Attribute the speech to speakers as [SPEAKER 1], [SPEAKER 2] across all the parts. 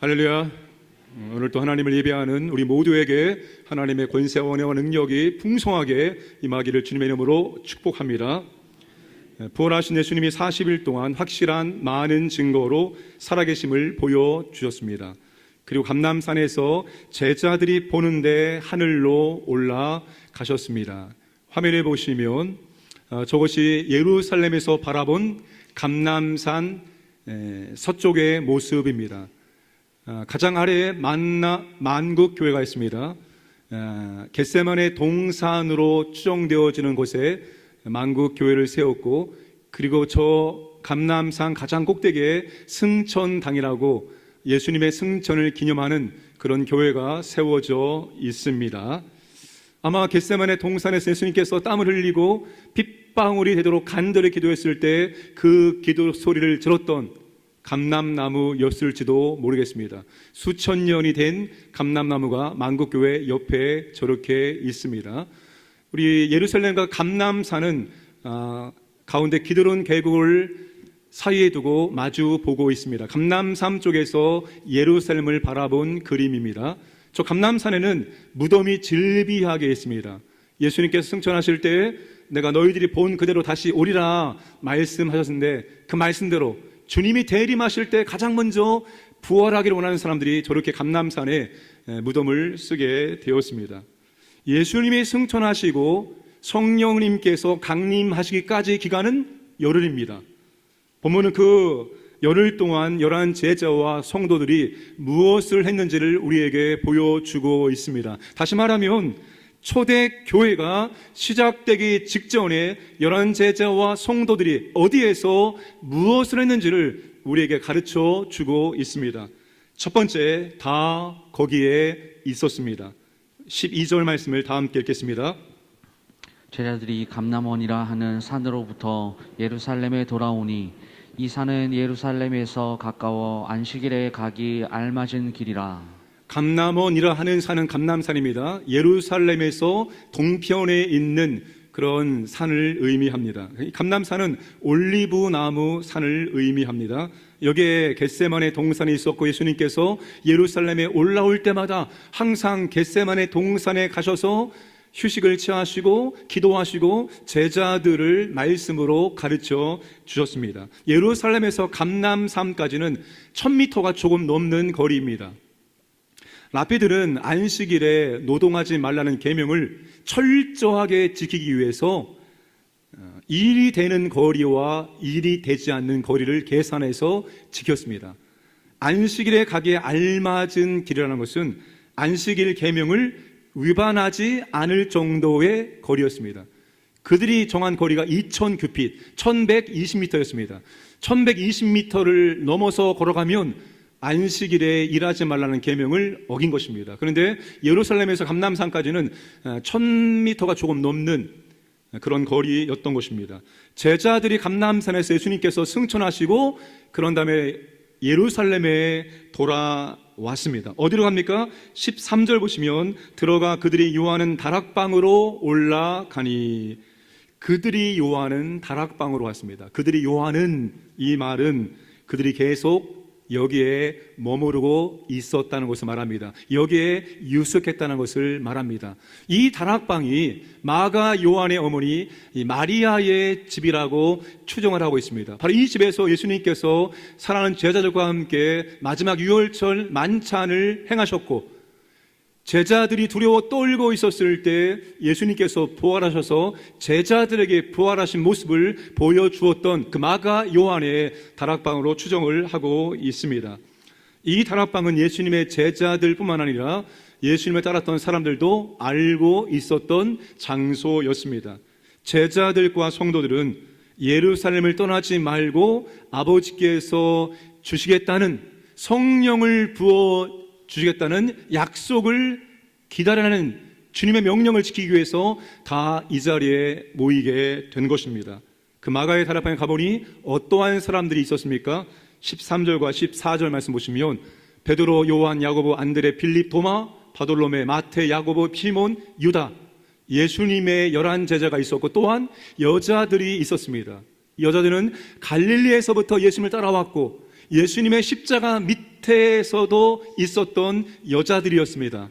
[SPEAKER 1] 할렐루야. 오늘 또 하나님을 예배하는 우리 모두에게 하나님의 권세와 은혜와 능력이 풍성하게 임하기를 주님의 이름으로 축복합니다. 부활하신 예수님이 40일 동안 확실한 많은 증거로 살아계심을 보여주셨습니다. 그리고 감람산에서 제자들이 보는데 하늘로 올라가셨습니다. 화면에 보시면 저것이 예루살렘에서 바라본 감람산 서쪽의 모습입니다. 가장 아래에 만국교회가 있습니다. 겟세마네 동산으로 추정되어지는 곳에 만국교회를 세웠고, 그리고 저 감람산 가장 꼭대기에 승천당이라고 예수님의 승천을 기념하는 그런 교회가 세워져 있습니다. 아마 겟세마네 동산에서 예수님께서 땀을 흘리고 핏방울이 되도록 간절히 기도했을 때 그 기도 소리를 들었던 감람나무였을지도 모르겠습니다. 수천 년이 된 감람나무가 만국교회 옆에 저렇게 있습니다. 우리 예루살렘과 감람산은 가운데 기드론 계곡을 사이에 두고 마주 보고 있습니다. 감람산 쪽에서 예루살렘을 바라본 그림입니다. 저 감람산에는 무덤이 질비하게 있습니다. 예수님께서 승천하실 때 내가 너희들이 본 그대로 다시 오리라 말씀하셨는데, 그 말씀대로 주님이 대림하실 때 가장 먼저 부활하기를 원하는 사람들이 저렇게 감람산에 무덤을 쓰게 되었습니다. 예수님이 승천하시고 성령님께서 강림하시기까지 기간은 열흘입니다. 보면은 그 열흘 동안 11 제자와 성도들이 무엇을 했는지를 우리에게 보여주고 있습니다. 다시 말하면 초대교회가 시작되기 직전에 11 제자와 성도들이 어디에서 무엇을 했는지를 우리에게 가르쳐 주고 있습니다. 첫 번째, 다 거기에 있었습니다. 12절 말씀을 다 함께 읽겠습니다.
[SPEAKER 2] 제자들이 감람원이라 하는 산으로부터 예루살렘에 돌아오니 이 산은 예루살렘에서 가까워 안식일에 가기 알맞은 길이라.
[SPEAKER 1] 감람원이라 하는 산은 감람산입니다. 예루살렘에서 동편에 있는 그런 산을 의미합니다. 감람산은 올리브 나무 산을 의미합니다. 여기에 겟세마네 동산이 있었고, 예수님께서 예루살렘에 올라올 때마다 항상 겟세마네 동산에 가셔서 휴식을 취하시고 기도하시고 제자들을 말씀으로 가르쳐 주셨습니다. 예루살렘에서 감람산까지는 1000m가 조금 넘는 거리입니다. 랍비들은 안식일에 노동하지 말라는 계명을 철저하게 지키기 위해서 일이 되는 거리와 일이 되지 않는 거리를 계산해서 지켰습니다. 안식일에 가기에 알맞은 길이라는 것은 안식일 계명을 위반하지 않을 정도의 거리였습니다. 그들이 정한 거리가 2000규핏, 1120m였습니다. 1120m를 넘어서 걸어가면 안식일에 일하지 말라는 계명을 어긴 것입니다. 그런데 예루살렘에서 감람산까지는 1000m가 조금 넘는 그런 거리였던 것입니다. 제자들이 감람산에서 예수님께서 승천하시고 그런 다음에 예루살렘에 돌아왔습니다. 어디로 갑니까? 13절 보시면 들어가 그들이 요하는 다락방으로 올라가니, 그들이 요하는 다락방으로 왔습니다. 그들이 요하는 이 말은 그들이 계속 여기에 머무르고 있었다는 것을 말합니다. 여기에 유숙했다는 것을 말합니다. 이 다락방이 마가 요한의 어머니 마리아의 집이라고 추정을 하고 있습니다. 바로 이 집에서 예수님께서 사랑하는 제자들과 함께 마지막 유월절 만찬을 행하셨고, 제자들이 두려워 떨고 있었을 때 예수님께서 부활하셔서 제자들에게 부활하신 모습을 보여주었던 그 마가 요한의 다락방으로 추정을 하고 있습니다. 이 다락방은 예수님의 제자들뿐만 아니라 예수님을 따랐던 사람들도 알고 있었던 장소였습니다. 제자들과 성도들은 예루살렘을 떠나지 말고 아버지께서 주시겠다는, 성령을 부어 주시겠다는 약속을 기다리는 주님의 명령을 지키기 위해서 다 이 자리에 모이게 된 것입니다. 그 마가의 다락방에 가보니 어떠한 사람들이 있었습니까? 13절과 14절 말씀 보시면 베드로, 요한, 야고보, 안드레, 빌립, 도마, 바돌로메, 마태, 야고보, 시몬, 유다, 예수님의 11 제자가 있었고 또한 여자들이 있었습니다. 여자들은 갈릴리에서부터 예수님을 따라왔고 예수님의 십자가 밑에서도 있었던 여자들이었습니다.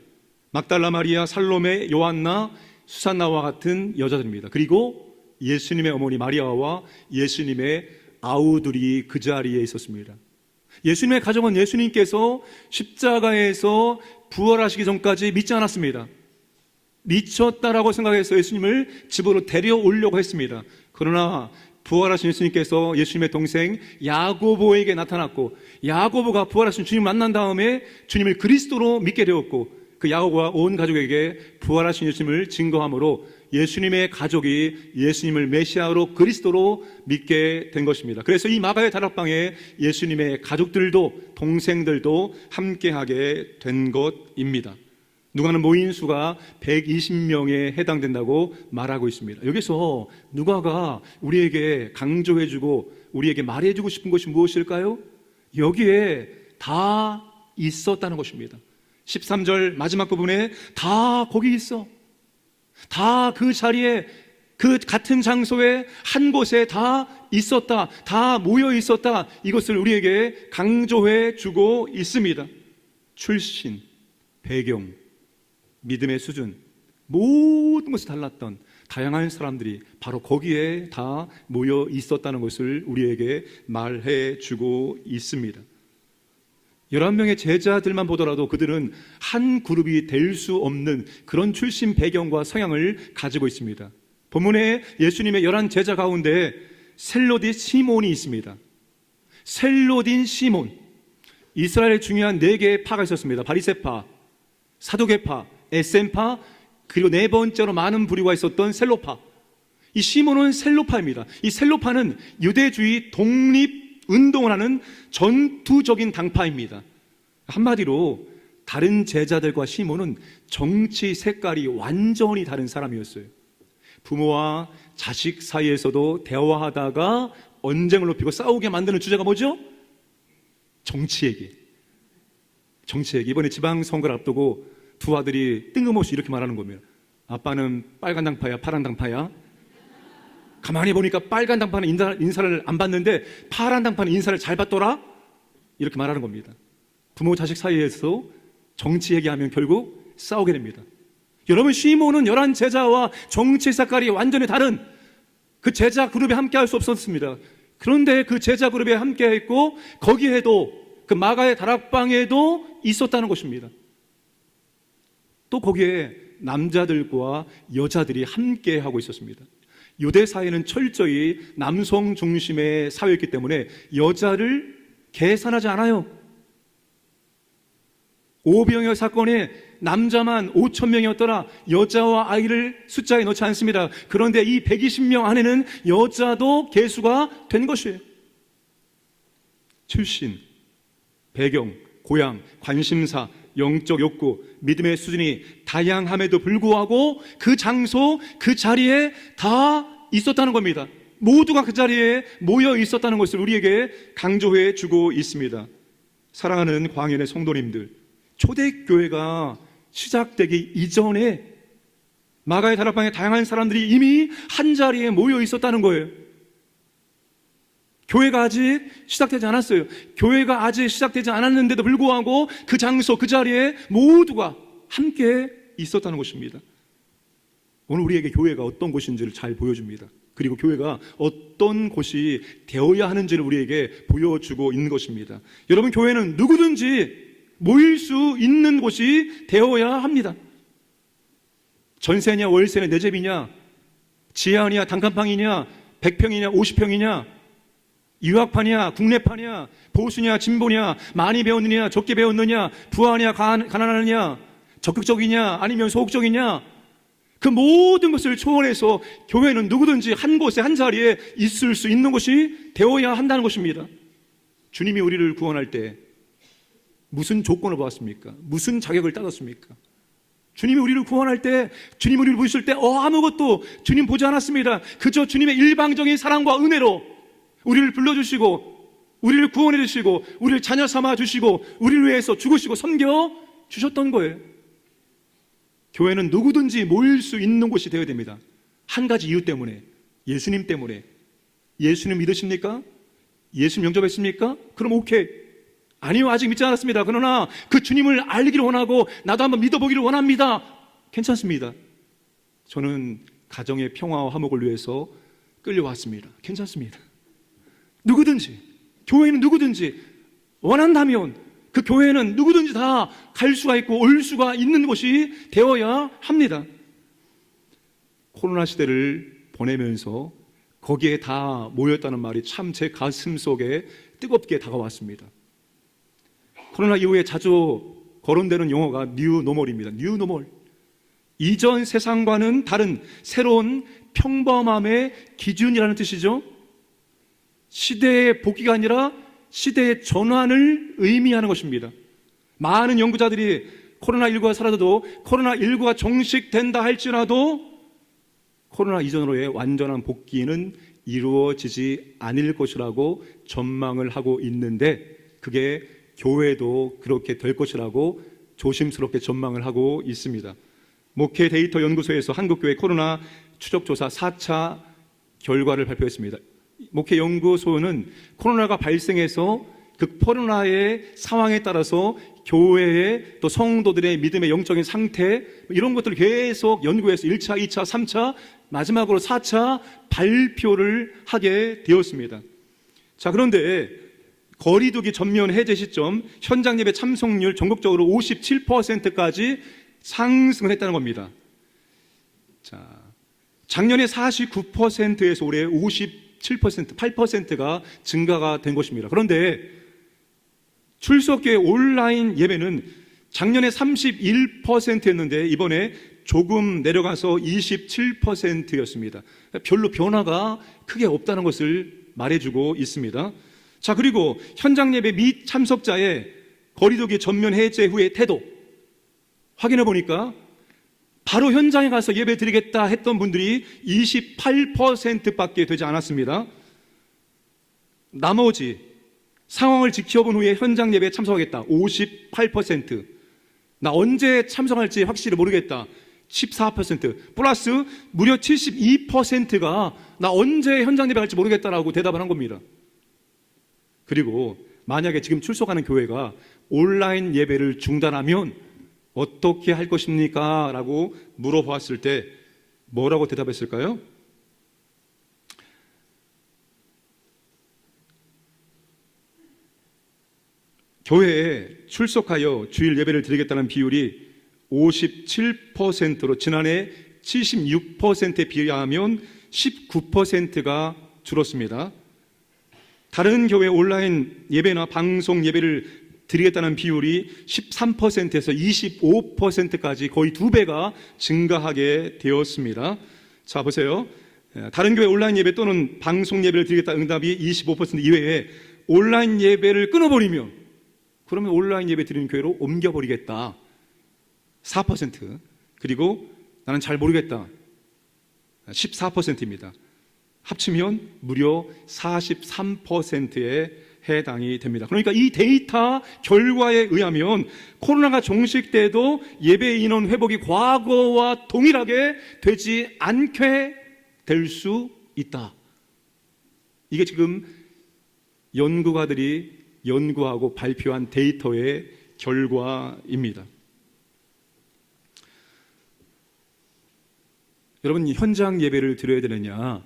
[SPEAKER 1] 막달라 마리아, 살로메, 요한나, 수산나와 같은 여자들입니다. 그리고 예수님의 어머니 마리아와 예수님의 아우들이 그 자리에 있었습니다. 예수님의 가정은 예수님께서 십자가에서 부활하시기 전까지 믿지 않았습니다. 미쳤다라고 생각해서 예수님을 집으로 데려오려고 했습니다. 그러나 부활하신 예수님께서 예수님의 동생 야고보에게 나타났고, 야고보가 부활하신 주님을 만난 다음에 주님을 그리스도로 믿게 되었고, 그 야고보와 온 가족에게 부활하신 예수님을 증거함으로 예수님의 가족이 예수님을 메시아로 그리스도로 믿게 된 것입니다. 그래서 이 마가의 다락방에 예수님의 가족들도 동생들도 함께하게 된 것입니다. 누가는 모인 수가 120명에 해당된다고 말하고 있습니다. 여기서 누가가 우리에게 강조해주고 우리에게 말해주고 싶은 것이 무엇일까요? 여기에 다 있었다는 것입니다. 13절 마지막 부분에 다 거기 있어, 다 그 자리에, 그 같은 장소에 한 곳에 다 있었다, 다 모여 있었다, 이것을 우리에게 강조해 주고 있습니다. 출신, 배경, 믿음의 수준, 모든 것이 달랐던 다양한 사람들이 바로 거기에 다 모여 있었다는 것을 우리에게 말해 주고 있습니다. 11명의 제자들만 보더라도 그들은 한 그룹이 될 수 없는 그런 출신 배경과 성향을 가지고 있습니다. 본문에 예수님의 11 제자 가운데 셀로딘 시몬이 있습니다. 셀로딘 시몬, 이스라엘에 중요한 4개의 파가 있었습니다. 바리새파, 사두개파, 에셈파, 그리고 4번째로 많은 부류가 있었던 셀로파. 이 시몬은 셀로파입니다. 이 셀로파는 유대주의 독립 운동을 하는 전투적인 당파입니다. 한마디로 다른 제자들과 시몬은 정치 색깔이 완전히 다른 사람이었어요. 부모와 자식 사이에서도 대화하다가 언쟁을 높이고 싸우게 만드는 주제가 뭐죠? 정치 얘기. 이번에 지방선거를 앞두고 두 아들이 뜬금없이 이렇게 말하는 겁니다. 아빠는 빨간 당파야, 파란 당파야? 가만히 보니까 빨간 당파는 인사를 안 받는데 파란 당파는 인사를 잘 받더라? 이렇게 말하는 겁니다. 부모 자식 사이에서 정치 얘기하면 결국 싸우게 됩니다. 여러분, 시몬은 11 제자와 정치 색깔이 완전히 다른 그 제자 그룹에 함께 할 수 없었습니다. 그런데 그 제자 그룹에 함께 했고 거기에도, 그 마가의 다락방에도 있었다는 것입니다. 또 거기에 남자들과 여자들이 함께 하고 있었습니다. 유대 사회는 철저히 남성 중심의 사회였기 때문에 여자를 계산하지 않아요. 오병이어 사건에 남자만 5,000명이었더라 여자와 아이를 숫자에 넣지 않습니다. 그런데 이 120명 안에는 여자도 계수가 된 것이에요. 출신, 배경, 고향, 관심사, 영적 욕구, 믿음의 수준이 다양함에도 불구하고 그 장소, 그 자리에 다 있었다는 겁니다. 모두가 그 자리에 모여 있었다는 것을 우리에게 강조해 주고 있습니다. 사랑하는 광연의 성도님들, 초대교회가 시작되기 이전에 마가의 다락방에 다양한 사람들이 이미 한 자리에 모여 있었다는 거예요. 교회가 아직 시작되지 않았어요. 교회가 아직 시작되지 않았는데도 불구하고 그 장소, 그 자리에 모두가 함께 있었다는 것입니다. 오늘 우리에게 교회가 어떤 곳인지를 잘 보여줍니다. 그리고 교회가 어떤 곳이 되어야 하는지를 우리에게 보여주고 있는 것입니다. 여러분, 교회는 누구든지 모일 수 있는 곳이 되어야 합니다. 전세냐, 월세냐, 내 집이냐, 지하냐, 단칸방이냐, 100평이냐, 50평이냐, 유학파냐, 국내파냐, 보수냐, 진보냐, 많이 배웠느냐, 적게 배웠느냐, 부하냐, 가난하느냐, 적극적이냐, 아니면 소극적이냐, 그 모든 것을 초월해서 교회는 누구든지 한 곳에, 한 자리에 있을 수 있는 곳이 되어야 한다는 것입니다. 주님이 우리를 구원할 때 무슨 조건을 보았습니까? 무슨 자격을 따졌습니까? 주님이 우리를 구원할 때, 주님이 우리를 부르실 때 아무것도 주님 보지 않았습니다. 그저 주님의 일방적인 사랑과 은혜로 우리를 불러주시고, 우리를 구원해 주시고, 우리를 자녀 삼아 주시고, 우리를 위해서 죽으시고 섬겨 주셨던 거예요. 교회는 누구든지 모일 수 있는 곳이 되어야 됩니다. 한 가지 이유 때문에, 예수님 때문에. 예수님 믿으십니까? 예수님 영접했습니까? 그럼 오케이. 아니요, 아직 믿지 않았습니다. 그러나 그 주님을 알기를 원하고 나도 한번 믿어보기를 원합니다. 괜찮습니다. 저는 가정의 평화와 화목을 위해서 끌려왔습니다. 괜찮습니다. 누구든지, 교회는 누구든지 원한다면 그 교회는 누구든지 다 갈 수가 있고 올 수가 있는 곳이 되어야 합니다. 코로나 시대를 보내면서 거기에 다 모였다는 말이 참 제 가슴 속에 뜨겁게 다가왔습니다. 코로나 이후에 자주 거론되는 용어가 뉴노멀입니다. 뉴노멀. 이전 세상과는 다른 새로운 평범함의 기준이라는 뜻이죠. 시대의 복귀가 아니라 시대의 전환을 의미하는 것입니다. 많은 연구자들이 코로나19가 사라져도 코로나19가 종식된다 할지라도 코로나 이전으로의 완전한 복귀는 이루어지지 않을 것이라고 전망을 하고 있는데, 그게 교회도 그렇게 될 것이라고 조심스럽게 전망을 하고 있습니다. 목회 데이터 연구소에서 한국교회 코로나 추적조사 4차 결과를 발표했습니다. 목회 연구소는 코로나가 발생해서 그 코로나의 상황에 따라서 교회의 또 성도들의 믿음의 영적인 상태, 이런 것들을 계속 연구해서 1차, 2차, 3차, 마지막으로 4차 발표를 하게 되었습니다. 자, 그런데 거리두기 전면 해제 시점 현장 예배 참석률 전국적으로 57%까지 상승을 했다는 겁니다. 자, 작년에 49%에서 올해 57%, 8%가 증가가 된 것입니다. 그런데 출석교회 온라인 예배는 작년에 31%였는데 이번에 조금 내려가서 27%였습니다. 별로 변화가 크게 없다는 것을 말해주고 있습니다. 자, 그리고 현장 예배 및 참석자의 거리두기 전면 해제 후의 태도 확인해 보니까 바로 현장에 가서 예배 드리겠다 했던 분들이 28%밖에 되지 않았습니다. 나머지 상황을 지켜본 후에 현장 예배에 참석하겠다 58%, 나 언제 참석할지 확실히 모르겠다 14%, 플러스 무려 72%가 나 언제 현장 예배 할지 모르겠다라고 대답을 한 겁니다. 그리고 만약에 지금 출석하는 교회가 온라인 예배를 중단하면 어떻게 할 것입니까? 라고 물어보았을 때 뭐라고 대답했을까요? 교회에 출석하여 주일 예배를 드리겠다는 비율이 57%로 지난해 76%에 비하면 19%가 줄었습니다. 다른 교회 온라인 예배나 방송 예배를 드리겠다는 비율이 13%에서 25%까지 거의 2배가 증가하게 되었습니다. 자, 보세요. 다른 교회 온라인 예배 또는 방송 예배를 드리겠다 응답이 25% 이외에 온라인 예배를 끊어버리면 그러면 온라인 예배 드리는 교회로 옮겨버리겠다 4%, 그리고 나는 잘 모르겠다 14%입니다. 합치면 무려 43%에 해당이 됩니다. 그러니까 이 데이터 결과에 의하면 코로나가 종식돼도 예배 인원 회복이 과거와 동일하게 되지 않게 될 수 있다. 이게 지금 연구가들이 연구하고 발표한 데이터의 결과입니다. 여러분, 현장 예배를 드려야 되느냐,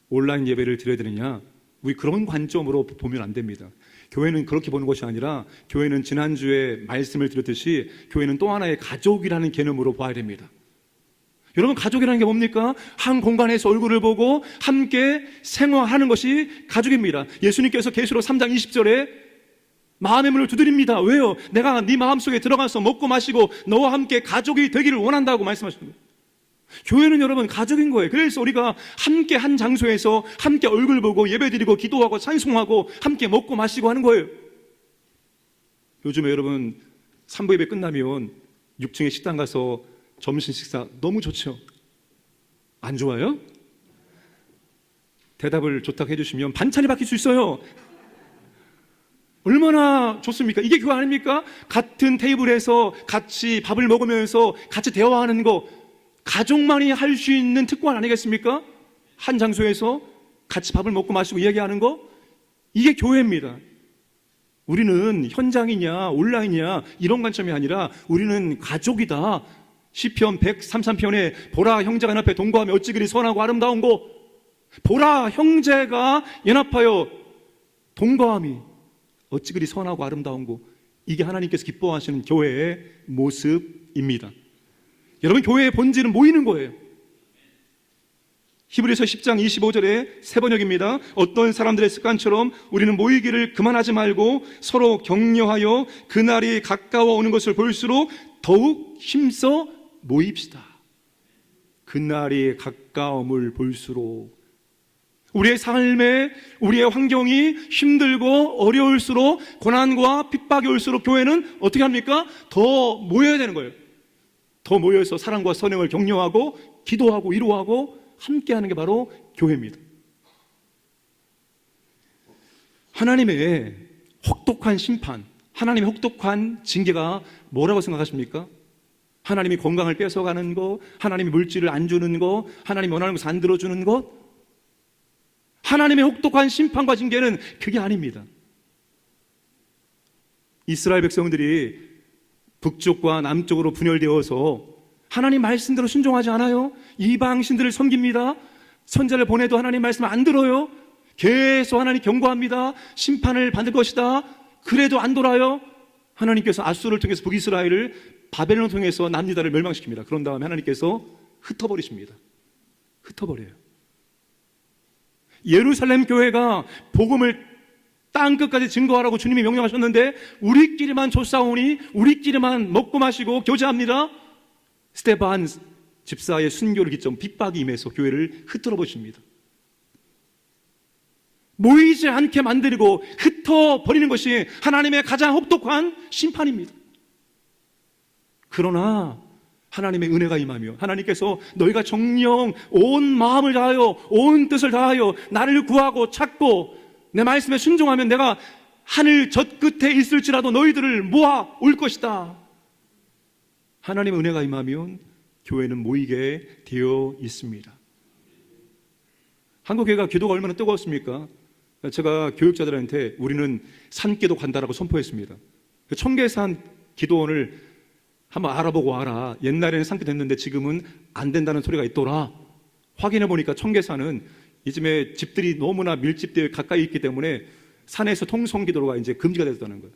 [SPEAKER 1] 온라인 예배를 드려야 되느냐, 우리 그런 관점으로 보면 안 됩니다. 교회는 그렇게 보는 것이 아니라 교회는 지난주에 말씀을 드렸듯이 교회는 또 하나의 가족이라는 개념으로 봐야 됩니다. 여러분, 가족이라는 게 뭡니까? 한 공간에서 얼굴을 보고 함께 생활하는 것이 가족입니다. 예수님께서 계시록 3장 20절에 마음의 문을 두드립니다. 왜요? 내가 네 마음속에 들어가서 먹고 마시고 너와 함께 가족이 되기를 원한다고 말씀하시는 거예요. 교회는 여러분 가족인 거예요. 그래서 우리가 함께 한 장소에서 함께 얼굴 보고 예배드리고 기도하고 찬송하고 함께 먹고 마시고 하는 거예요. 요즘에 여러분 산부 예배 끝나면 6층에 식당 가서 점심 식사 너무 좋죠? 안 좋아요? 대답을 좋다고 해주시면 반찬이 바뀔 수 있어요. 얼마나 좋습니까? 이게 교회 아닙니까? 같은 테이블에서 같이 밥을 먹으면서 같이 대화하는 거 가족만이 할 수 있는 특권 아니겠습니까? 한 장소에서 같이 밥을 먹고 마시고 이야기하는 거, 이게 교회입니다. 우리는 현장이냐 온라인이냐 이런 관점이 아니라 우리는 가족이다. 시편 133편에 보라 형제가 연합해 동거하며 어찌 그리 선하고 아름다운 고, 보라 형제가 연합하여 동거함이 어찌 그리 선하고 아름다운 고, 이게 하나님께서 기뻐하시는 교회의 모습입니다. 여러분, 교회의 본질은 모이는 거예요. 히브리서 10장 25절에 세 번역입니다. 어떤 사람들의 습관처럼 우리는 모이기를 그만하지 말고 서로 격려하여 그날이 가까워 오는 것을 볼수록 더욱 힘써 모입시다. 그날이 가까움을 볼수록, 우리의 삶에 우리의 환경이 힘들고 어려울수록, 고난과 핍박이 올수록 교회는 어떻게 합니까? 더 모여야 되는 거예요. 더 모여서 사랑과 선행을 격려하고 기도하고 위로하고 함께하는 게 바로 교회입니다. 하나님의 혹독한 심판, 하나님의 혹독한 징계가 뭐라고 생각하십니까? 하나님이 건강을 뺏어가는 것, 하나님이 물질을 안 주는 것, 하나님이 원하는 것을 안 들어주는 것, 하나님의 혹독한 심판과 징계는 그게 아닙니다. 이스라엘 백성들이 북쪽과 남쪽으로 분열되어서 하나님 말씀대로 순종하지 않아요. 이방신들을 섬깁니다. 선자를 보내도 하나님 말씀을 안 들어요. 계속 하나님 경고합니다. 심판을 받을 것이다. 그래도 안 돌아요. 하나님께서 앗수를 통해서 북이스라엘을 바벨론을 통해서 남유다를 멸망시킵니다. 그런 다음에 하나님께서 흩어버리십니다. 흩어버려요. 예루살렘 교회가 복음을 땅끝까지 증거하라고 주님이 명령하셨는데 우리끼리만 조싸우니 우리끼리만 먹고 마시고 교제합니다. 스데반 집사의 순교를 기점 핍박이 임해서 교회를 흩어버 보십니다. 모이지 않게 만들고 흩어버리는 것이 하나님의 가장 혹독한 심판입니다. 그러나 하나님의 은혜가 임하며 하나님께서 너희가 정녕 온 마음을 다하여 온 뜻을 다하여 나를 구하고 찾고 내 말씀에 순종하면 내가 하늘 젖끝에 있을지라도 너희들을 모아 올 것이다. 하나님의 은혜가 임하면 교회는 모이게 되어 있습니다. 한국교회가 기도가 얼마나 뜨거웠습니까? 제가 교육자들한테 우리는 산기도 간다라고 선포했습니다. 청계산 기도원을 한번 알아보고 와라. 옛날에는 산기도 했는데 지금은 안 된다는 소리가 있더라. 확인해 보니까 청계산은 이즘에 집들이 너무나 밀집되어 가까이 있기 때문에 산에서 통성기도가 이제 금지가 됐다는 거예요.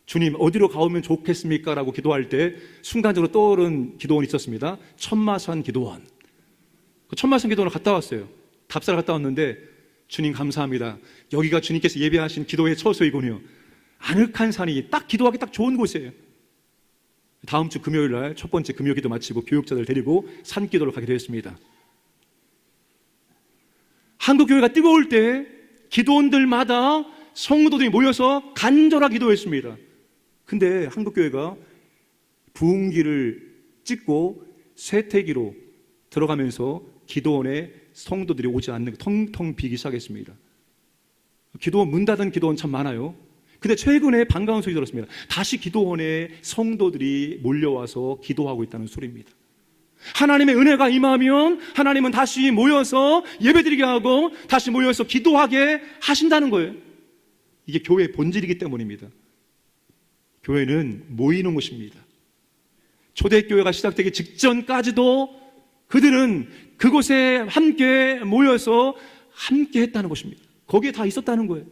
[SPEAKER 1] 주님 어디로 가오면 좋겠습니까? 라고 기도할 때 순간적으로 떠오른 기도원이 있었습니다. 천마산 기도원. 그 천마산 기도원을 갔다 왔어요. 답사를 갔다 왔는데 주님 감사합니다. 여기가 주님께서 예배하신 기도의 처소이군요. 아늑한 산이 딱 기도하기 딱 좋은 곳이에요. 다음 주 금요일 날 첫 번째 금요 기도 마치고 교육자들 데리고 산 기도를 가게 되었습니다. 한국 교회가 뜨거울 때 기도원들마다 성도들이 모여서 간절하게 기도했습니다. 근데 한국 교회가 부흥기를 찍고 쇠퇴기로 들어가면서 기도원에 성도들이 오지 않는 텅텅 비기 시작했습니다. 기도원 문 닫은 기도원 참 많아요. 근데 최근에 반가운 소리 들었습니다. 다시 기도원에 성도들이 몰려와서 기도하고 있다는 소리입니다. 하나님의 은혜가 임하면 하나님은 다시 모여서 예배드리게 하고 다시 모여서 기도하게 하신다는 거예요. 이게 교회의 본질이기 때문입니다. 교회는 모이는 곳입니다. 초대교회가 시작되기 직전까지도 그들은 그곳에 함께 모여서 함께 했다는 것입니다. 거기에 다 있었다는 거예요.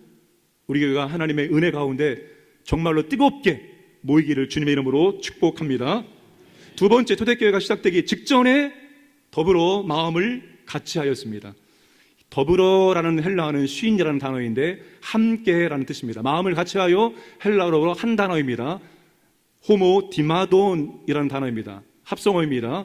[SPEAKER 1] 우리 교회가 하나님의 은혜 가운데 정말로 뜨겁게 모이기를 주님의 이름으로 축복합니다. 두 번째, 초대교회가 시작되기 직전에 더불어 마음을 같이 하였습니다. 더불어라는 헬라어는 쉰이라는 단어인데 함께라는 뜻입니다. 마음을 같이 하여 헬라어로 한 단어입니다. 호모 디마돈이라는 단어입니다. 합성어입니다.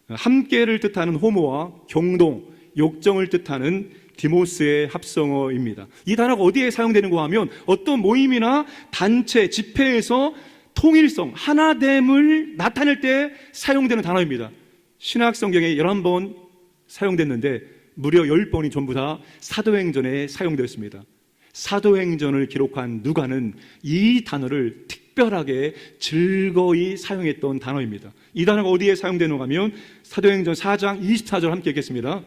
[SPEAKER 1] 함께를 뜻하는 호모와 경동, 욕정을 뜻하는 디모스의 합성어입니다. 이 단어가 어디에 사용되는가 하면 어떤 모임이나 단체, 집회에서 통일성, 하나됨을 나타낼 때 사용되는 단어입니다. 신약 성경에 11번 사용됐는데 무려 10번이 전부 다 사도행전에 사용되었습니다. 사도행전을 기록한 누가는 이 단어를 특별하게 즐거이 사용했던 단어입니다. 이 단어가 어디에 사용되는가 하면 사도행전 4장 24절 함께 읽겠습니다.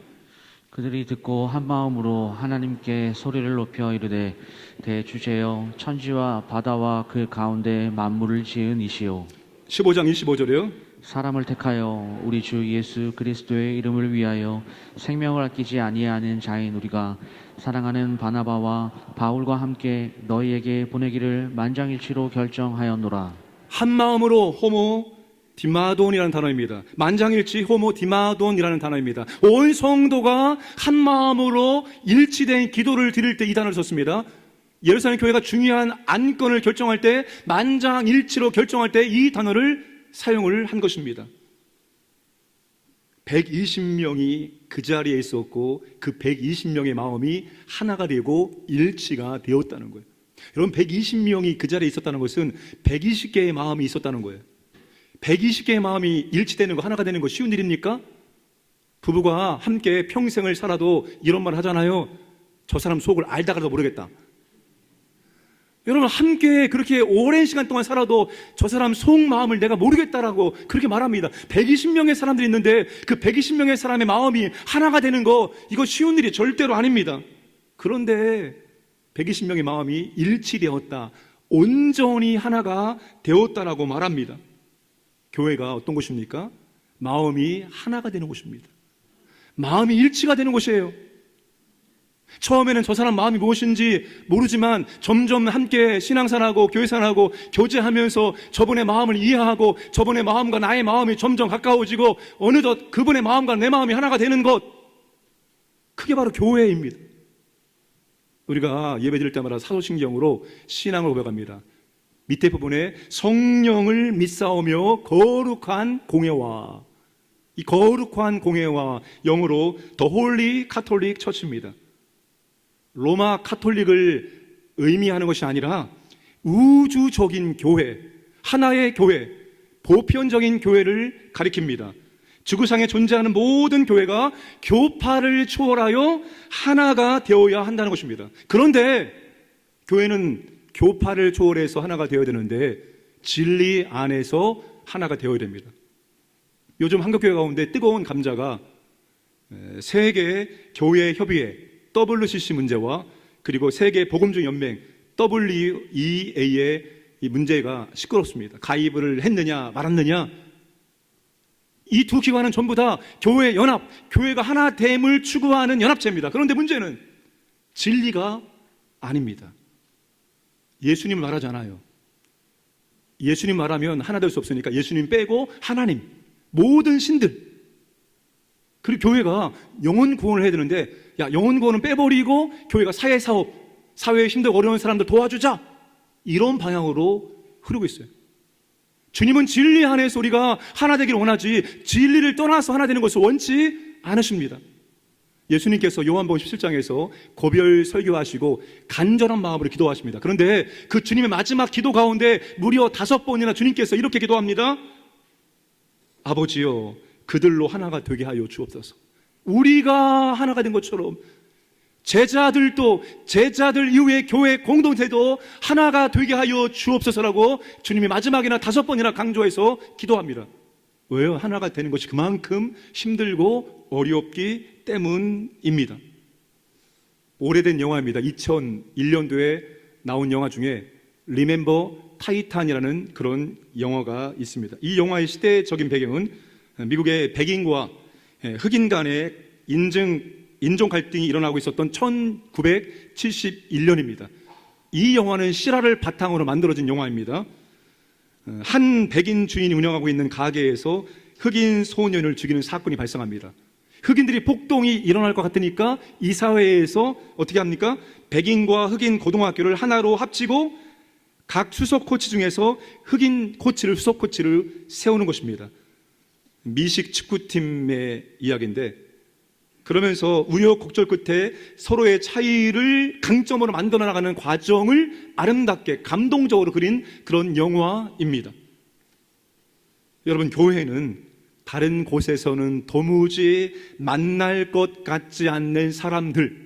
[SPEAKER 2] 그들이 듣고 한 마음으로 하나님께 소리를 높여 이르되 대주제여 천지와 바다와 그 가운데 만물을 지은 이시오
[SPEAKER 1] 15장 25절이요.
[SPEAKER 2] 사람을 택하여 우리 주 예수 그리스도의 이름을 위하여 생명을 아끼지 아니하는 자인 우리가 사랑하는 바나바와 바울과 함께 너희에게 보내기를 만장일치로 결정하였노라.
[SPEAKER 1] 한 마음으로 호모 디마돈이라는 단어입니다. 만장일치 호모 디마돈이라는 단어입니다. 온 성도가 한 마음으로 일치된 기도를 드릴 때 이 단어를 썼습니다. 예루살렘 교회가 중요한 안건을 결정할 때 만장일치로 결정할 때 이 단어를 사용을 한 것입니다. 120명이 그 자리에 있었고 그 120명의 마음이 하나가 되고 일치가 되었다는 거예요. 여러분 120명이 그 자리에 있었다는 것은 120개의 마음이 있었다는 거예요. 120개의 마음이 일치되는 거, 하나가 되는 거 쉬운 일입니까? 부부가 함께 평생을 살아도 이런 말 하잖아요. 저 사람 속을 알다가도 모르겠다. 여러분 함께 그렇게 오랜 시간 동안 살아도 저 사람 속마음을 내가 모르겠다라고 그렇게 말합니다. 120명의 사람들이 있는데 그 120명의 사람의 마음이 하나가 되는 거, 이거 쉬운 일이 절대로 아닙니다. 그런데 120명의 마음이 일치되었다, 온전히 하나가 되었다라고 말합니다. 교회가 어떤 곳입니까? 마음이 하나가 되는 곳입니다. 마음이 일치가 되는 곳이에요. 처음에는 저 사람 마음이 무엇인지 모르지만 점점 함께 신앙생활하고 교회생활하고 교제하면서 저분의 마음을 이해하고 저분의 마음과 나의 마음이 점점 가까워지고 어느덧 그분의 마음과 내 마음이 하나가 되는 것, 그게 바로 교회입니다. 우리가 예배 드릴 때마다 사도신경으로 신앙을 고백합니다. 밑에 부분에 성령을 믿사오며 거룩한 공예와, 이 거룩한 공예와 영어로 The Holy Catholic Church입니다. 로마 카톨릭을 의미하는 것이 아니라 우주적인 교회, 하나의 교회, 보편적인 교회를 가리킵니다. 지구상에 존재하는 모든 교회가 교파를 초월하여 하나가 되어야 한다는 것입니다. 그런데 교회는 교파를 초월해서 하나가 되어야 되는데 진리 안에서 하나가 되어야 됩니다. 요즘 한국교회 가운데 뜨거운 감자가 세계 교회 협의회 WCC 문제와 그리고 세계 복음중 연맹 WEA의 이 문제가 시끄럽습니다. 가입을 했느냐 말았느냐. 이 두 기관은 전부 다 교회 연합, 교회가 하나됨을 추구하는 연합체입니다. 그런데 문제는 진리가 아닙니다. 예수님 말하잖아요. 예수님 말하면 하나 될 수 없으니까 예수님 빼고 하나님, 모든 신들, 그리고 교회가 영혼 구원을 해야 되는데 야, 영혼 구원은 빼버리고 교회가 사회사업, 사회에 힘들고 어려운 사람들 도와주자, 이런 방향으로 흐르고 있어요. 주님은 진리 안에서 우리가 하나 되기를 원하지 진리를 떠나서 하나 되는 것을 원치 않으십니다. 예수님께서 요한복음 17장에서 고별 설교하시고 간절한 마음으로 기도하십니다. 그런데 그 주님의 마지막 기도 가운데 무려 5번이나 주님께서 이렇게 기도합니다. 아버지여, 그들로 하나가 되게 하여 주옵소서. 우리가 하나가 된 것처럼 제자들도, 제자들 이후의 교회 공동체도 하나가 되게 하여 주옵소서라고 주님이 마지막이나 5번이나 강조해서 기도합니다. 왜요? 하나가 되는 것이 그만큼 힘들고 어렵기 때문입니다. 오래된 영화입니다. 2001년도에 나온 영화 중에 리멤버 타이탄이라는 그런 영화가 있습니다. 이 영화의 시대적인 배경은 미국의 백인과 흑인 간의 인종 갈등이 일어나고 있었던 1971년입니다. 이 영화는 실화를 바탕으로 만들어진 영화입니다. 한 백인 주인이 운영하고 있는 가게에서 흑인 소년을 죽이는 사건이 발생합니다. 흑인들이 폭동이 일어날 것 같으니까 이 사회에서 어떻게 합니까? 백인과 흑인 고등학교를 하나로 합치고 각 수석 코치 중에서 흑인 코치를, 수석 코치를 세우는 것입니다. 미식 축구팀의 이야기인데, 그러면서 우여곡절 끝에 서로의 차이를 강점으로 만들어 나가는 과정을 아름답게 감동적으로 그린 그런 영화입니다. 여러분, 교회는 다른 곳에서는 도무지 만날 것 같지 않는 사람들,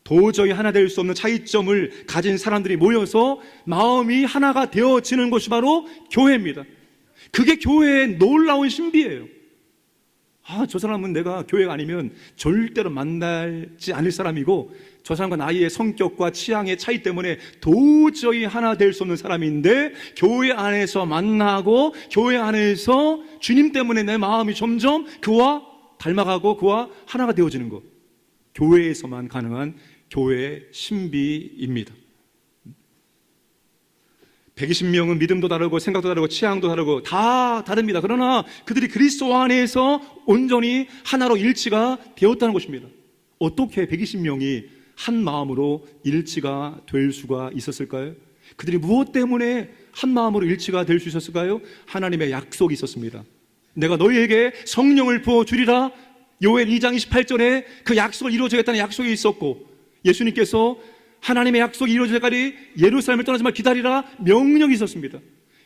[SPEAKER 1] 도저히 하나 될 수 없는 차이점을 가진 사람들이 모여서 마음이 하나가 되어지는 것이 바로 교회입니다. 그게 교회의 놀라운 신비예요. 저 사람은 내가 교회가 아니면 절대로 만나지 않을 사람이고 저 사람과 나의 성격과 취향의 차이 때문에 도저히 하나 될 수 없는 사람인데 교회 안에서 만나고 교회 안에서 주님 때문에 내 마음이 점점 그와 닮아가고 그와 하나가 되어지는 것, 교회에서만 가능한 교회의 신비입니다. 120명은 믿음도 다르고 생각도 다르고 취향도 다르고 다 다릅니다. 그러나 그들이 그리스도 안에서 온전히 하나로 일치가 되었다는 것입니다. 어떻게 120명이 한 마음으로 일치가 될 수가 있었을까요? 그들이 무엇 때문에 한 마음으로 일치가 될 수 있었을까요? 하나님의 약속이 있었습니다. 내가 너희에게 성령을 부어주리라. 요엘 2장 28절에 그 약속을 이루어주겠다는 약속이 있었고, 예수님께서 하나님의 약속이 이루어질 때까지 예루살렘을 떠나지 말 기다리라 명령이 있었습니다.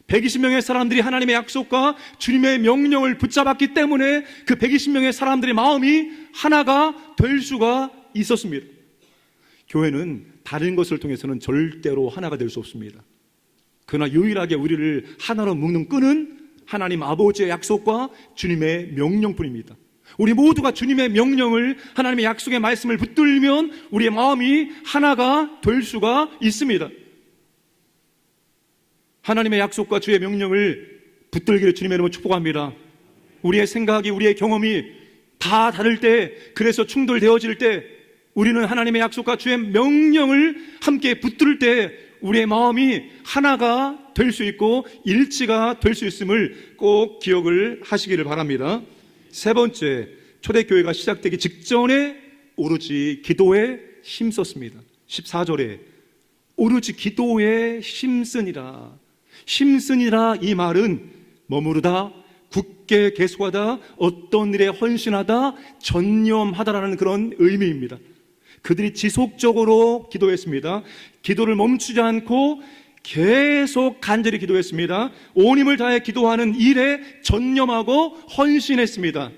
[SPEAKER 1] 120명의 사람들이 하나님의 약속과 주님의 명령을 붙잡았기 때문에 그 120명의 사람들의 마음이 하나가 될 수가 있었습니다. 교회는 다른 것을 통해서는 절대로 하나가 될 수 없습니다. 그러나 유일하게 우리를 하나로 묶는 끈은 하나님 아버지의 약속과 주님의 명령뿐입니다. 우리 모두가 주님의 명령을, 하나님의 약속의 말씀을 붙들면 우리의 마음이 하나가 될 수가 있습니다. 하나님의 약속과 주의 명령을 붙들기를 주님의 이름으로 축복합니다. 우리의 생각이, 우리의 경험이 다 다를 때, 그래서 충돌되어질 때 우리는 하나님의 약속과 주의 명령을 함께 붙들 때 우리의 마음이 하나가 될 수 있고 일치가 될 수 있음을 꼭 기억을 하시기를 바랍니다. 세 번째, 초대교회가 시작되기 직전에 오로지 기도에 힘썼습니다. 14절에 오로지 기도에 힘쓰니라. 힘쓰니라 이 말은 머무르다, 굳게 계속하다, 어떤 일에 헌신하다, 전념하다라는 그런 의미입니다. 그들이 지속적으로 기도했습니다. 기도를 멈추지 않고 계속 간절히 기도했습니다. 온 힘을 다해 기도하는 일에 전념하고 헌신했습니다.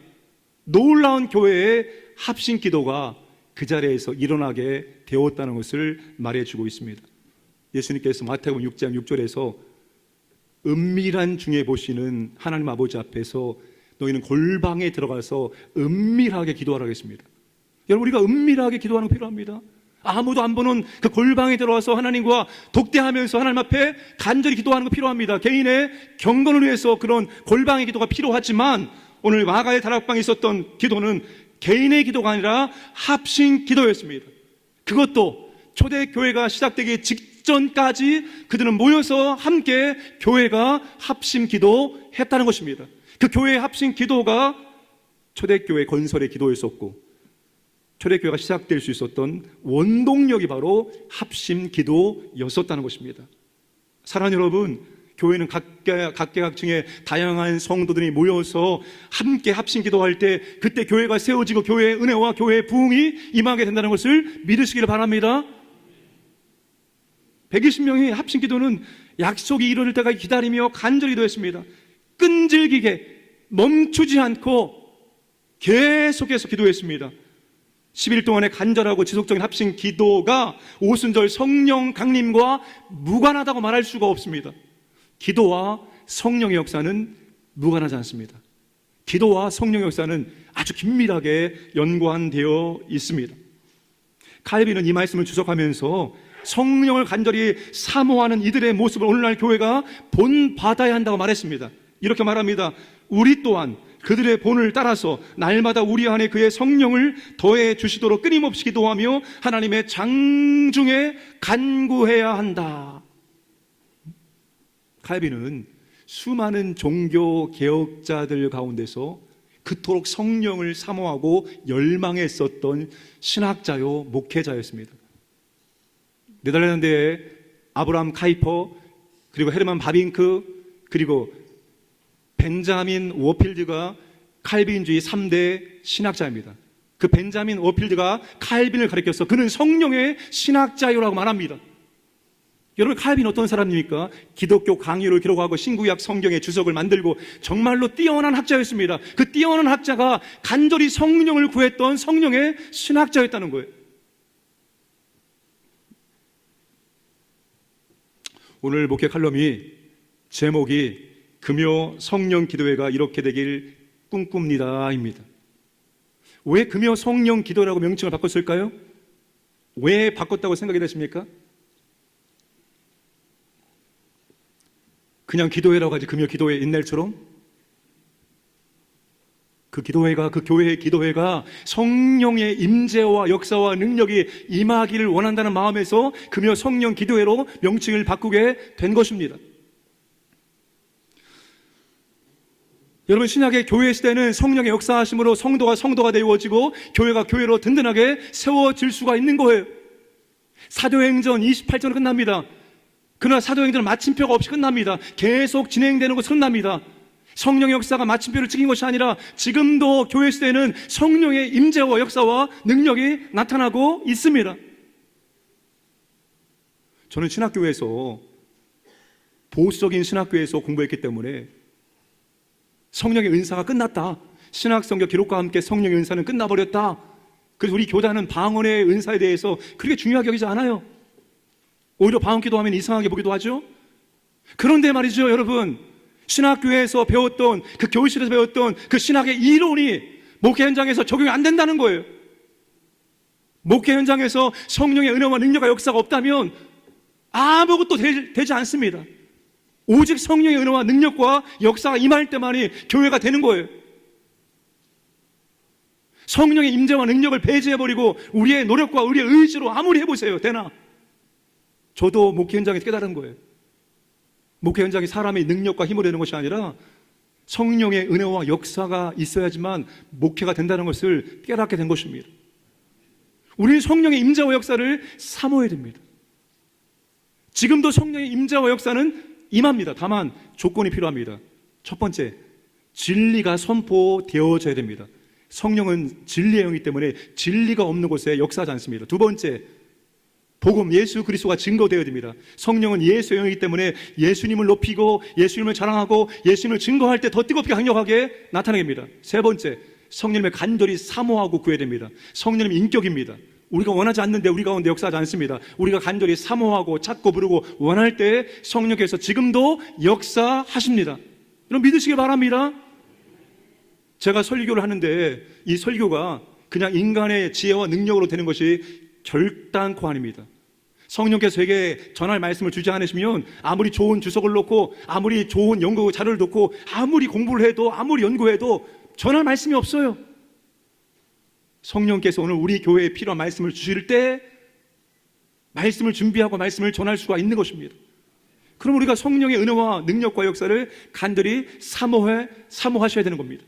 [SPEAKER 1] 놀라운 교회의 합심 기도가 그 자리에서 일어나게 되었다는 것을 말해주고 있습니다. 예수님께서 마태복음 6장 6절에서 은밀한 중에 보시는 하나님 아버지 앞에서 너희는 골방에 들어가서 은밀하게 기도하라고 했습니다. 여러분, 우리가 은밀하게 기도하는 거 필요합니다. 아무도 안 보는 그 골방에 들어와서 하나님과 독대하면서 하나님 앞에 간절히 기도하는 거 필요합니다. 개인의 경건을 위해서 그런 골방의 기도가 필요하지만 오늘 마가의 다락방에 있었던 기도는 개인의 기도가 아니라 합심 기도였습니다. 그것도 초대교회가 시작되기 직전까지 그들은 모여서 함께 교회가 합심 기도했다는 것입니다. 그 교회의 합심 기도가 초대교회 건설의 기도였었고 초대교회가 시작될 수 있었던 원동력이 바로 합심 기도였었다는 것입니다. 사랑하는 여러분, 교회는 각계각층의 다양한 성도들이 모여서 함께 합심 기도할 때 그때 교회가 세워지고 교회의 은혜와 교회의 부흥이 임하게 된다는 것을 믿으시기를 바랍니다. 120명의 합심 기도는 약속이 이루어질 때까지 기다리며 간절히 기도했습니다. 끈질기게 멈추지 않고 계속해서 기도했습니다. 10일 동안의 간절하고 지속적인 합심 기도가 오순절 성령 강림과 무관하다고 말할 수가 없습니다. 기도와 성령의 역사는 무관하지 않습니다. 기도와 성령의 역사는 아주 긴밀하게 연관되어 있습니다. 칼빈은 이 말씀을 주석하면서 성령을 간절히 사모하는 이들의 모습을 오늘날 교회가 본받아야 한다고 말했습니다. 이렇게 말합니다. 우리 또한 그들의 본을 따라서 날마다 우리 안에 그의 성령을 더해 주시도록 끊임없이 기도하며 하나님의 장중에 간구해야 한다. 칼빈은 수많은 종교 개혁자들 가운데서 그토록 성령을 사모하고 열망했었던 신학자요 목회자였습니다. 네덜란드의 아브라함 카이퍼, 그리고 헤르만 바빙크, 그리고 벤자민 워필드가 칼빈주의 3대 신학자입니다. 그 벤자민 워필드가 칼빈을 가리켜서 그는 성령의 신학자요라고 말합니다. 여러분, 칼빈 어떤 사람입니까? 기독교 강의를 기록하고 신구약 성경의 주석을 만들고 정말로 뛰어난 학자였습니다. 그 뛰어난 학자가 간절히 성령을 구했던 성령의 신학자였다는 거예요. 오늘 목회 칼럼이 제목이 금요 성령 기도회가 이렇게 되길 꿈꿉니다 입니다. 왜 금요 성령 기도라고 명칭을 바꿨을까요? 왜 바꿨다고 생각이 되십니까? 그냥 기도회라고 하지 금요 기도회 옛날처럼? 그 기도회가, 그 교회의 기도회가 성령의 임재와 역사와 능력이 임하기를 원한다는 마음에서 금요 성령 기도회로 명칭을 바꾸게 된 것입니다. 여러분, 신약의 교회 시대는 성령의 역사하심으로 성도가 되어지고 교회가 교회로 든든하게 세워질 수가 있는 거예요. 사도행전 28절은 끝납니다. 그러나 사도행전은 마침표가 없이 끝납니다. 계속 진행되는 것으로 끝납니다. 성령의 역사가 마침표를 찍은 것이 아니라 지금도 교회 시대에는 성령의 임재와 역사와 능력이 나타나고 있습니다. 저는 신학교에서, 보수적인 신학교에서 공부했기 때문에 성령의 은사가 끝났다, 신학성경 기록과 함께 성령의 은사는 끝나버렸다, 그래서 우리 교단은 방언의 은사에 대해서 그렇게 중요하게 여기지 않아요. 오히려 방언 기도하면 이상하게 보기도 하죠. 그런데 말이죠, 여러분, 신학교에서 배웠던, 그 교실에서 배웠던 그 신학의 이론이 목회 현장에서 적용이 안 된다는 거예요. 목회 현장에서 성령의 은혜와 능력과 역사가 없다면 아무것도 되지 않습니다. 오직 성령의 은혜와 능력과 역사가 임할 때만이 교회가 되는 거예요. 성령의 임재와 능력을 배제해버리고 우리의 노력과 우리의 의지로 아무리 해보세요, 되나? 저도 목회 현장에서 깨달은 거예요. 목회 현장이 사람의 능력과 힘으로 되는 것이 아니라 성령의 은혜와 역사가 있어야지만 목회가 된다는 것을 깨닫게 된 것입니다. 우리는 성령의 임재와 역사를 사모해야 됩니다. 지금도 성령의 임재와 역사는 임합니다. 다만 조건이 필요합니다. 첫 번째, 진리가 선포되어져야 됩니다. 성령은 진리의 영이기 때문에 진리가 없는 곳에 역사하지 않습니다. 두 번째, 복음, 예수 그리스도가 증거되어야 됩니다. 성령은 예수의 영이기 때문에 예수님을 높이고 예수님을 자랑하고 예수님을 증거할 때 더 뜨겁게 강력하게 나타나게 됩니다. 세 번째, 성령님을 간절히 사모하고 구해야 됩니다. 성령님이 인격입니다. 우리가 원하지 않는데 우리 가운데 역사하지 않습니다. 우리가 간절히 사모하고 찾고 부르고 원할 때 성령께서 지금도 역사하십니다. 여러분, 믿으시기 바랍니다. 제가 설교를 하는데 이 설교가 그냥 인간의 지혜와 능력으로 되는 것이 결단코 아닙니다. 성령께서 저에게 전할 말씀을 주지 않으시면 아무리 좋은 주석을 놓고 아무리 좋은 연구 자료를 놓고 아무리 공부를 해도 아무리 연구해도 전할 말씀이 없어요. 성령께서 오늘 우리 교회에 필요한 말씀을 주실 때 말씀을 준비하고 말씀을 전할 수가 있는 것입니다. 그럼 우리가 성령의 은혜와 능력과 역사를 간절히 사모하셔야 되는 겁니다.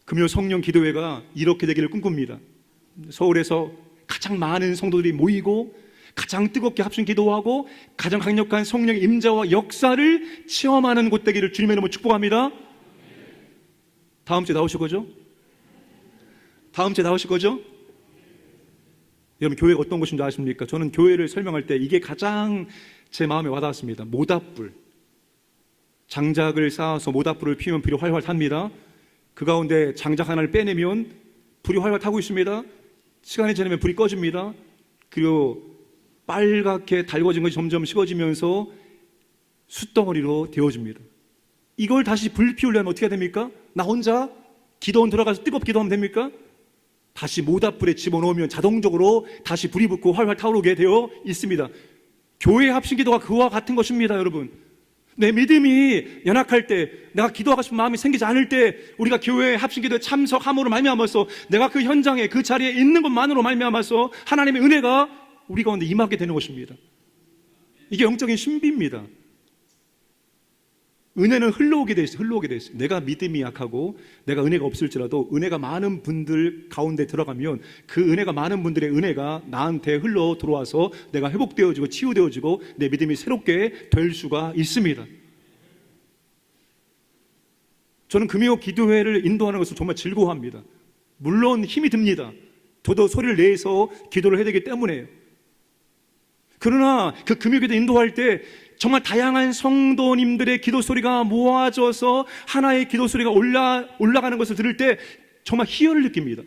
[SPEAKER 1] 금요 성령 기도회가 이렇게 되기를 꿈꿉니다. 서울에서 가장 많은 성도들이 모이고 가장 뜨겁게 합심 기도하고 가장 강력한 성령의 임재와 역사를 체험하는 곳 되기를 주님의 이름으로 축복합니다. 다음 주에 나오실 거죠? 다음 주에 나오실 거죠? 여러분, 교회가 어떤 곳인 줄 아십니까? 저는 교회를 설명할 때 이게 가장 제 마음에 와닿았습니다. 모닥불, 장작을 쌓아서 모닥불을 피우면 불이 활활 탑니다. 그 가운데 장작 하나를 빼내면 불이 활활 타고 있습니다. 시간이 지나면 불이 꺼집니다. 그리고 빨갛게 달궈진 것이 점점 식어지면서 숯덩어리로 데워집니다. 이걸 다시 불 피우려면 어떻게 해야 됩니까? 나 혼자 기도원 들어가서 뜨겁게 기도하면 됩니까? 다시 모닥불에 집어넣으면 자동적으로 다시 불이 붙고 활활 타오르게 되어 있습니다. 교회 합심기도가 그와 같은 것입니다, 여러분. 내 믿음이 연약할 때, 내가 기도하고 싶은 마음이 생기지 않을 때 우리가 교회 합심기도에 참석함으로 말미암아서 내가 그 현장에 그 자리에 있는 것만으로 말미암아서 하나님의 은혜가 우리 가운데 임하게 되는 것입니다. 이게 영적인 신비입니다. 은혜는 흘러오게 돼 있어요. 내가 믿음이 약하고 내가 은혜가 없을지라도 은혜가 많은 분들 가운데 들어가면 그 은혜가 많은 분들의 은혜가 나한테 흘러 들어와서 내가 회복되어지고 치유되어지고 내 믿음이 새롭게 될 수가 있습니다. 저는 금요 기도회를 인도하는 것을 정말 즐거워합니다. 물론 힘이 듭니다. 저도 소리를 내서 기도를 해야 되기 때문에요. 그러나 그 금요 기도 인도할 때 정말 다양한 성도님들의 기도 소리가 모아져서 하나의 기도 소리가 올라가는 것을 들을 때 정말 희열을 느낍니다.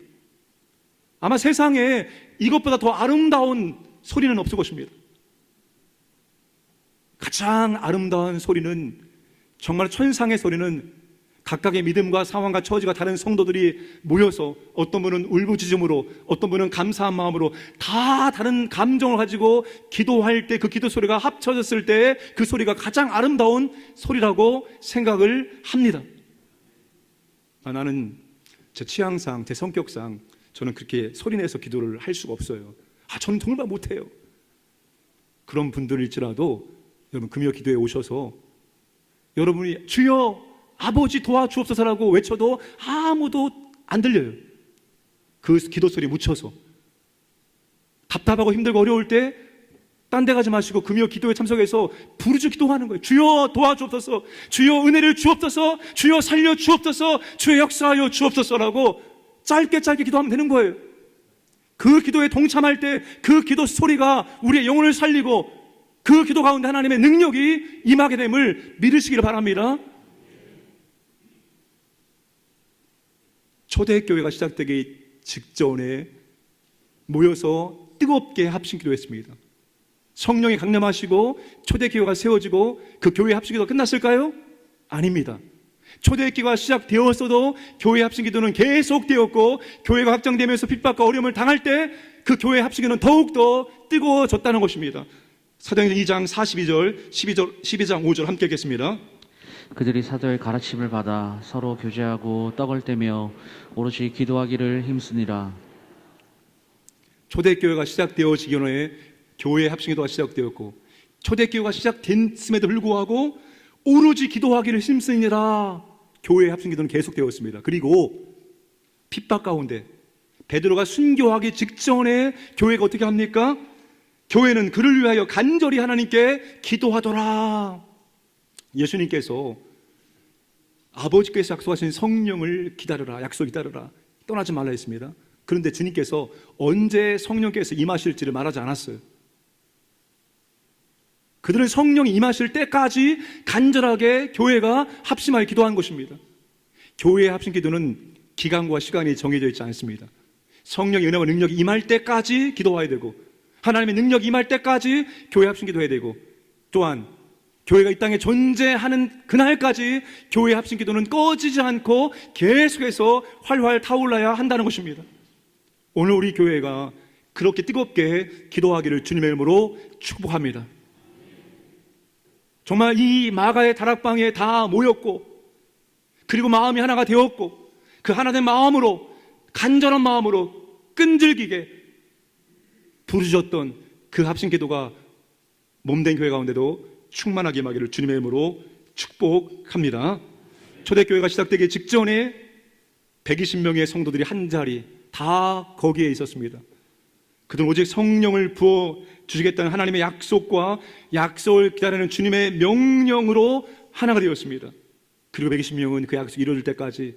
[SPEAKER 1] 아마 세상에 이것보다 더 아름다운 소리는 없을 것입니다. 가장 아름다운 소리는, 정말 천상의 소리는 각각의 믿음과 상황과 처지가 다른 성도들이 모여서 어떤 분은 울부짖음으로, 어떤 분은 감사한 마음으로 다 다른 감정을 가지고 기도할 때 그 기도 소리가 합쳐졌을 때 그 소리가 가장 아름다운 소리라고 생각을 합니다. 나는 제 취향상, 제 성격상 저는 그렇게 소리내서 기도를 할 수가 없어요. 저는 정말 못해요. 그런 분들일지라도 여러분 금요 기도에 오셔서 여러분이 주여 아버지 도와주옵소서라고 외쳐도 아무도 안 들려요. 그 기도 소리 묻혀서 답답하고 힘들고 어려울 때 딴 데 가지 마시고 금요 기도에 참석해서 부르짖어 기도하는 거예요. 주여 도와주옵소서, 주여 은혜를 주옵소서, 주여 살려 주옵소서, 주여 역사하여 주옵소서라고 짧게 기도하면 되는 거예요. 그 기도에 동참할 때 그 기도 소리가 우리의 영혼을 살리고 그 기도 가운데 하나님의 능력이 임하게 됨을 믿으시기를 바랍니다. 초대교회가 시작되기 직전에 모여서 뜨겁게 합심기도했습니다. 성령이 강림하시고 초대교회가 세워지고 그 교회 합심기도 끝났을까요? 아닙니다. 초대교회가 시작되었어도 교회 합심기도는 계속되었고 교회가 확장되면서 핍박과 어려움을 당할 때 그 교회 합심기도는 더욱더 뜨거워졌다는 것입니다. 사도행전 2장 42절, 12장 5절 함께 읽겠습니다.
[SPEAKER 2] 그들이 사도의 가르침을 받아 서로 교제하고 떡을 떼며 오롯이 기도하기를 힘쓰니라.
[SPEAKER 1] 초대교회가 시작되어지기 전에 교회 합심기도가 시작되었고 초대교회가 시작됐음에도 불구하고 오로지 기도하기를 힘쓰니라. 교회 합심기도는 계속되었습니다. 그리고 핍박 가운데 베드로가 순교하기 직전에 교회가 어떻게 합니까? 교회는 그를 위하여 간절히 하나님께 기도하더라. 예수님께서 아버지께서 약속하신 성령을 기다려라, 약속 기다려라, 떠나지 말라 했습니다. 그런데 주님께서 언제 성령께서 임하실지를 말하지 않았어요. 그들은 성령이 임하실 때까지 간절하게 교회가 합심하여 기도한 것입니다. 교회의 합심 기도는 기간과 시간이 정해져 있지 않습니다. 성령의 은혜와 능력이 임할 때까지 기도해야 되고 하나님의 능력이 임할 때까지 교회 합심 기도해야 되고 또한 교회가 이 땅에 존재하는 그날까지 교회 합심 기도는 꺼지지 않고 계속해서 활활 타올라야 한다는 것입니다. 오늘 우리 교회가 그렇게 뜨겁게 기도하기를 주님의 이름으로 축복합니다. 정말 이 마가의 다락방에 다 모였고 그리고 마음이 하나가 되었고 그 하나된 마음으로 간절한 마음으로 끈질기게 부르짖었던 그 합심 기도가 몸된 교회 가운데도 충만하게 임하기를 주님의 이름으로 축복합니다. 초대교회가 시작되기 직전에 120명의 성도들이 한 자리 다 거기에 있었습니다. 그들은 오직 성령을 부어주시겠다는 하나님의 약속과 약속을 기다리는 주님의 명령으로 하나가 되었습니다. 그리고 120명은 그 약속이 이루어질 때까지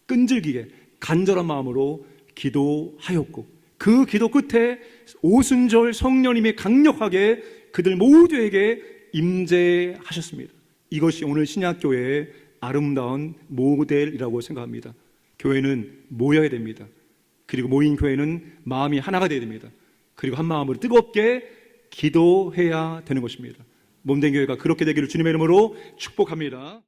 [SPEAKER 1] 끈질기게 간절한 마음으로 기도하였고 그 기도 끝에 오순절 성령님이 강력하게 그들 모두에게 임재하셨습니다. 이것이 오늘 신약교회의 아름다운 모델이라고 생각합니다. 교회는 모여야 됩니다. 그리고 모인 교회는 마음이 하나가 되어야 됩니다. 그리고 한 마음으로 뜨겁게 기도해야 되는 것입니다. 몸된 교회가 그렇게 되기를 주님의 이름으로 축복합니다.